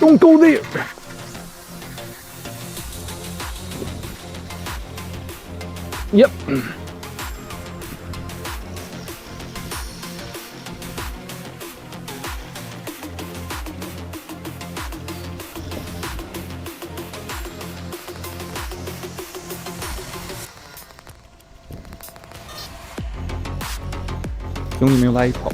Don't go there. Yep.兄弟没有来一跑。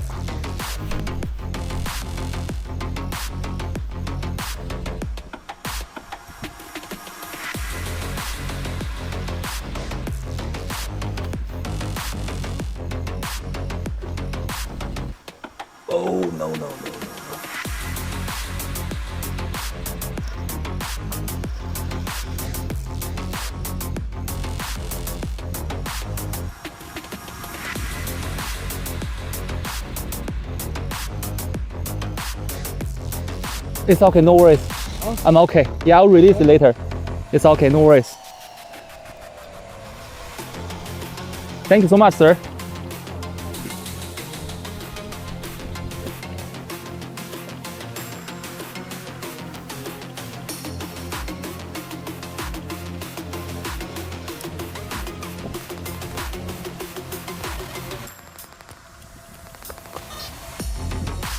Oh no no no no! It's okay, no worries. I'm okay. Yeah, I'll release it later. It's okay, no worries. Thank you so much, sir.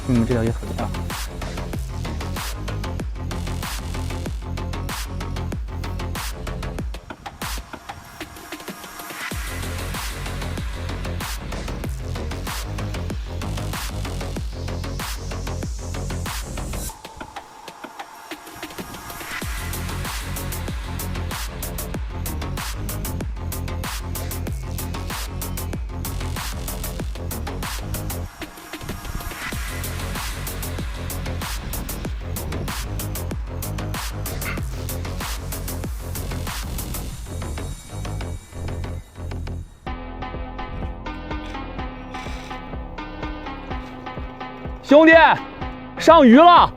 음, 这条也很大。兄弟，上鱼了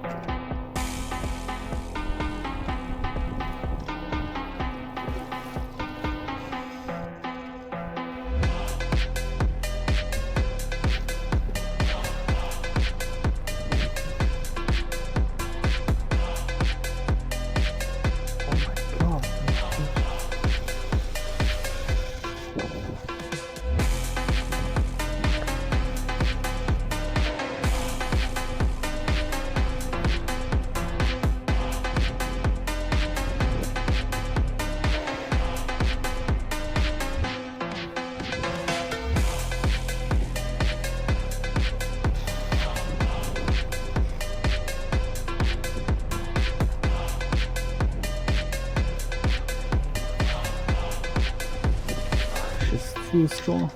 ！Too strong.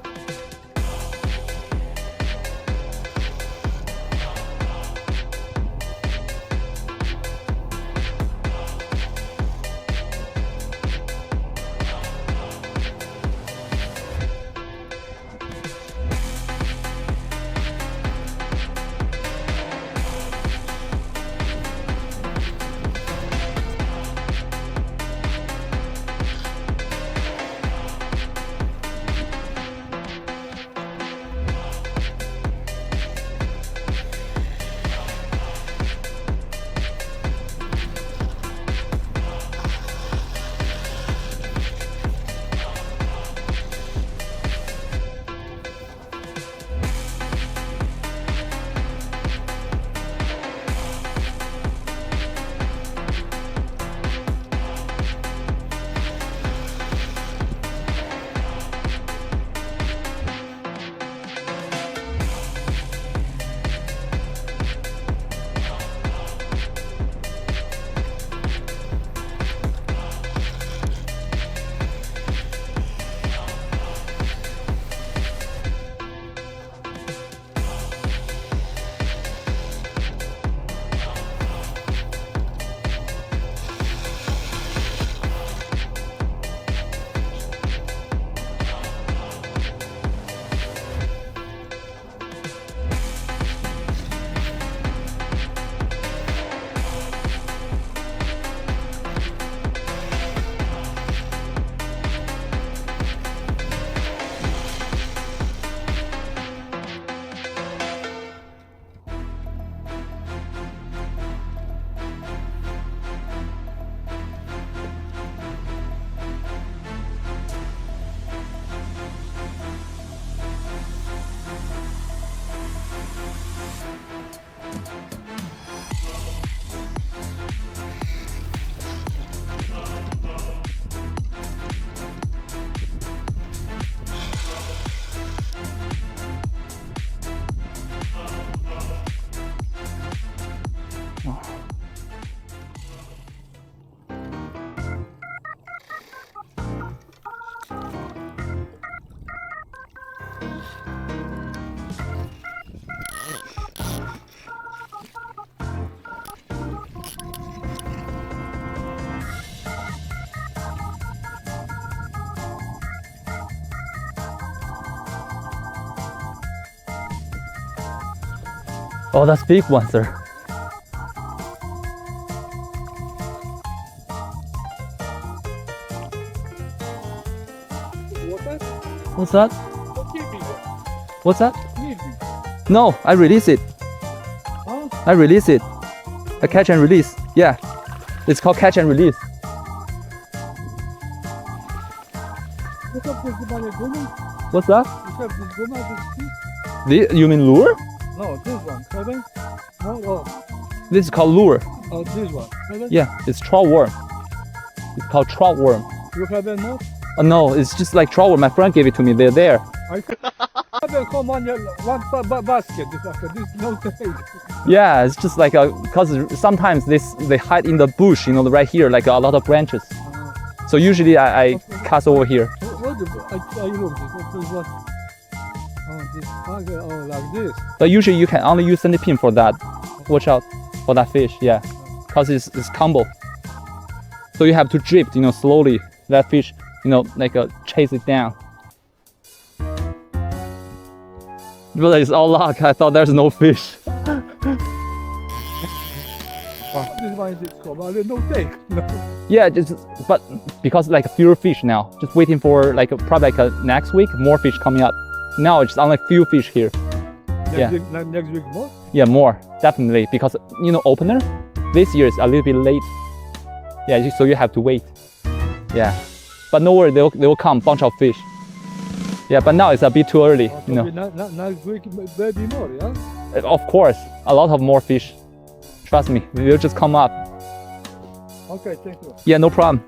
Oh, that's big one, sir. What's that? What's that? No, I release it. I release it. I catch and release. Yeah, it's called catch and release. What's that? You mean lure? No, this one. Seven? No, oh. This is called lure. Oh, this one. Seven? Yeah, it's trout worm. It's called trout worm. You have a no? No, it's just like trout worm. My friend gave it to me. They're there. I have come on one basket. This no thing. Yeah, it's just like because sometimes they hide in the bush, you know, right here, like a lot of branches. So usually I cast over here. What I look this one. Oh, this like this. But usually you can only use centerpin for that. Watch out for that fish, yeah, because it's combo. So you have to drift, you know, slowly. That fish, you know, like chase it down. But it's all luck. I thought there's no fish. This one is called no take. No. Yeah, but because like fewer fish now, just waiting for like probably like next week more fish coming up. Now it's only few fish here. Next week more? Yeah, more definitely because you know opener this year is a little bit late. Yeah, so you have to wait. Yeah, but no worry, they will come bunch of fish. Yeah, but now it's a bit too early, you know. Next week maybe more, yeah. Of course, a lot of more fish. Trust me, they'll just come up. Okay, thank you. Yeah, no problem.